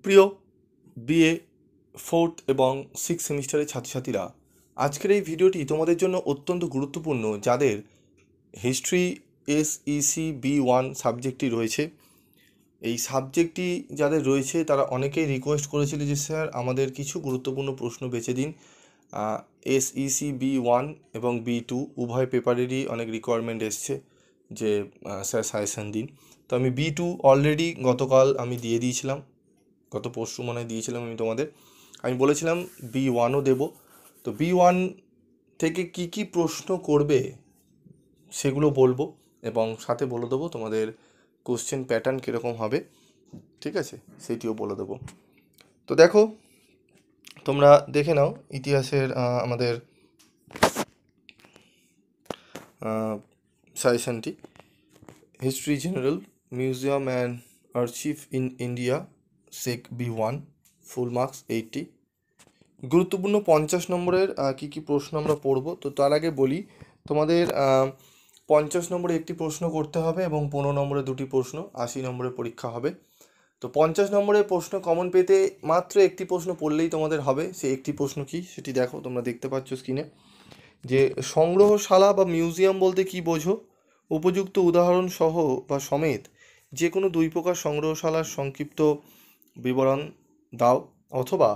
প্রিয় BA 4th এবং 6th সেমিস্টারের ছাত্রছাত্রীরা, আজকের এই ভিডিওটি তোমাদের জন্য অত্যন্ত গুরুত্বপূর্ণ। যাদের হিস্ট্রি SEC B1 সাবজেক্টটি রয়েছে, এই সাবজেক্টটি যাদের রয়েছে তারা অনেকেই রিকোয়েস্ট করেছিল যে স্যার আমাদের কিছু গুরুত্বপূর্ণ প্রশ্ন বেছে দিন। SEC B1 এবং B2 উভয় পেপারেরই অনেক রিকোয়ারমেন্ট এসছে যে স্যার সাজেশান দিন। তো আমি B2 অলরেডি গতকাল আমি দিয়ে দিয়েছিলাম, গত পরশু মনে হয় দিয়েছিলাম আমি বলেছিলাম B1ও দেব। তো B1 থেকে কি কি প্রশ্ন করবে সেগুলো বলবো এবং সাথে বলে দেবো তোমাদের কোশ্চেন প্যাটার্ন কীরকম হবে, ঠিক আছে, সেটিও বলে দেবো। তো দেখো, তোমরা দেখে নাও ইতিহাসের আমাদের সাজেশানটি। History general museum and archive in India সেক B1 ফুল মার্কস 80। গুরুত্বপূর্ণ 50 নম্বরের কি কি প্রশ্ন আমরা পড়ব। তো তার আগে বলি, তোমাদের 50 নম্বরে একটি প্রশ্ন করতে হবে এবং 15 নম্বরে দুটি প্রশ্ন, 80 নম্বরের পরীক্ষা হবে। তো 50 নম্বরের প্রশ্ন কমন পেতে মাত্র একটি প্রশ্ন পড়লেই তোমাদের হবে। সেই একটি প্রশ্ন কি সেটি দেখো, তোমরা দেখতে পাচ্ছ স্ক্রিনে, যে সংগ্রহশালা বা মিউজিয়াম বলতে কি বোঝো? উপযুক্ত উদাহরণ সহ বা সমেত যে কোনো দুই প্রকার সংগ্রহশালার সংক্ষিপ্ত বিবরণ দাও, অথবা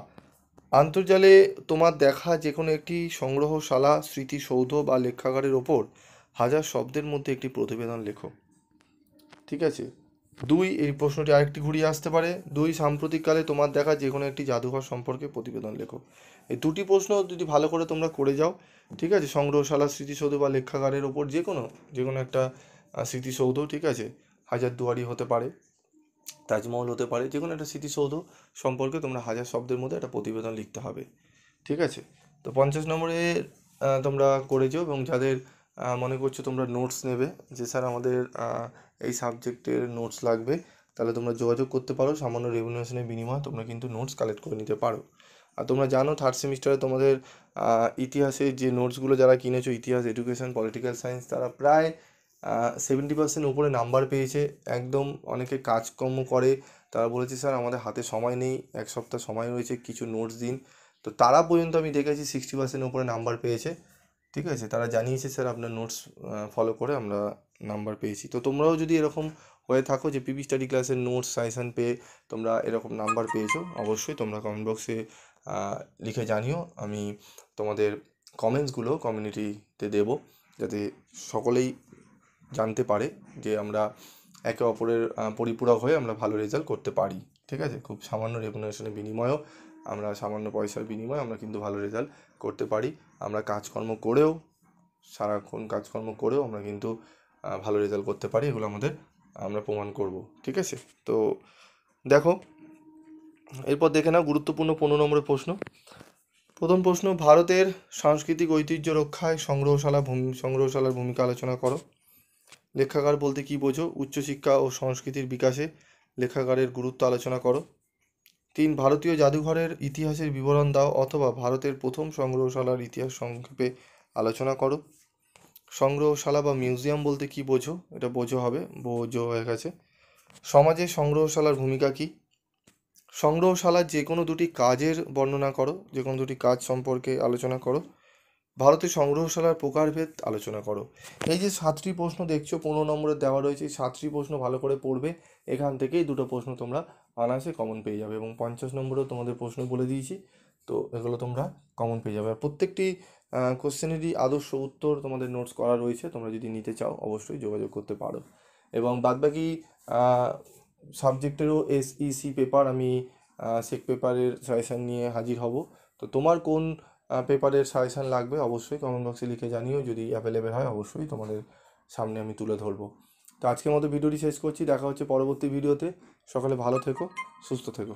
আন্তর্জালে তোমার দেখা যে কোনো একটি সংগ্রহশালা, স্মৃতিসৌধ বা লেখাগারের ওপর 1000 শব্দের মধ্যে একটি প্রতিবেদন লেখো। ঠিক আছে। 2, এই প্রশ্নটি আরেকটি ঘুরিয়ে আসতে পারে, 2 সাম্প্রতিককালে তোমার দেখা যে কোনো একটি জাদুঘর সম্পর্কে প্রতিবেদন লেখো। এই দুটি প্রশ্ন যদি ভালো করে তোমরা করে যাও, ঠিক আছে, সংগ্রহশালা, স্মৃতিসৌধ বা লেখাগারের ওপর যে কোনো একটা স্মৃতিসৌধ, ঠিক আছে, হাজারদুয়ারি হতে পারে, তাজমহল হতে পারে, যে কোনো একটা স্মৃতিসৌধ সম্পর্কে তোমরা 1000 শব্দের মধ্যে একটা প্রতিবেদন লিখতে হবে। ঠিক আছে। তো 50 নম্বরে তোমরা করে যাও, এবং যাদের মনে করছো তোমরা নোটস নেবে, যে স্যার আমাদের এই সাবজেক্টের নোটস লাগবে, তাহলে তোমরা যোগাযোগ করতে পারো। সামান্য রেভিনিউশনের বিনিময়ে তোমরা কিন্তু নোটস কালেক্ট করে নিতে পারো। আর তোমরা জানো 3rd সেমিস্টারে তোমাদের ইতিহাসের যে নোটসগুলো যারা কিনেছো, ইতিহাস, এডুকেশন, পলিটিক্যাল সায়েন্স, তারা প্রায় 70% উপরে নাম্বার পেয়েছে। একদম অনেকে কাজকর্ম করে, তারা বলেছে স্যার আমাদের হাতে সময় নেই, এক সপ্তাহ সময় রয়েছে, কিছু নোটস দিন। তো তারা পর্যন্ত আমি দেখেছি 60% উপরে নাম্বার পেয়েছে। ঠিক আছে, তারা জানিয়েছে স্যার আপনার নোটস ফলো করে আমরা নাম্বার পেয়েছি। তো তোমরাও যদি এরকম হয়ে থাকো যে পিপি স্টাডি ক্লাসের নোটস সাজেশান পেয়ে তোমরা এরকম নাম্বার পেয়েছো, অবশ্যই তোমরা কমেন্ট বক্সে লিখে জানিও। আমি তোমাদের কমেন্টসগুলো কমিউনিটিতে দেব, যাতে সকলেই জানতে পারে যে আমরা একে অপরের পরিপূরক হয়ে আমরা ভালো রেজাল্ট করতে পারি। ঠিক আছে, খুব সামান্য রেমুনারেশনের বিনিময়েও, আমরা সামান্য পয়সার বিনিময়ে আমরা কিন্তু ভালো রেজাল্ট করতে পারি। আমরা কাজকর্ম করেও, সারাক্ষণ কাজকর্ম করেও আমরা কিন্তু ভালো রেজাল্ট করতে পারি, এগুলো আমরা প্রমাণ করব। ঠিক আছে। তো দেখো, এরপর দেখে নাও গুরুত্বপূর্ণ 15 নম্বরের প্রশ্ন। প্রথম প্রশ্ন, ভারতের সাংস্কৃতিক ঐতিহ্য রক্ষায় সংগ্রহশালার ভূমিকা আলোচনা করো। লেখাগার বলতে কি বোঝো? উচ্চশিক্ষা ও সংস্কৃতির বিকাশে লেখাগারের গুরুত্ব আলোচনা করো। 3, ভারতীয় জাদুঘরের ইতিহাসের বিবরণ দাও, অথবা ভারতের প্রথম সংগ্রহশালার ইতিহাস সংক্ষেপে আলোচনা করো। সংগ্রহশালা বা মিউজিয়াম বলতে কি বোঝো? এটা বোঝো হবে, বোঝো হয়ে গেছে। সমাজে সংগ্রহশালার ভূমিকা কি? সংগ্রহশালার যে কোনো দুটি কাজের বর্ণনা করো, যে কোনো দুটি কাজ সম্পর্কে আলোচনা করো। ভারতের সংগ্রহশালার প্রকারভেদ আলোচনা করো। এই যে 7টি প্রশ্ন দেখছো 15 নম্বরে দেওয়া রয়েছে, এই 7টি প্রশ্ন ভালো করে পড়বে। এখান থেকেই দুটো প্রশ্ন তোমরা অনায়াসে কমন পেয়ে যাবে, এবং 50 নম্বরেও তোমাদের প্রশ্ন বলে দিয়েছি। তো এগুলো তোমরা কমন পেয়ে যাবে। আর প্রত্যেকটি কোশ্চেনেরই আদর্শ উত্তর তোমাদের নোটস করা রয়েছে, তোমরা যদি নিতে চাও অবশ্যই যোগাযোগ করতে পারো। এবং বাদবাকি সাবজেক্টেরও SEC পেপার, আমি সেক পেপারের সাজেশান নিয়ে হাজির হব। তো তোমার কোন পেপারের সাজেশান লাগবে অবশ্যই কমেন্ট বক্সে লিখে জানিও, যদি অ্যাভেলেবেল হয় অবশ্যই তোমাদের সামনে আমি তুলে ধরবো। তো আজকের মতো ভিডিওটি শেষ করছি, দেখা হচ্ছে পরবর্তী ভিডিওতে। সকলে ভালো থেকো, সুস্থ থেকো।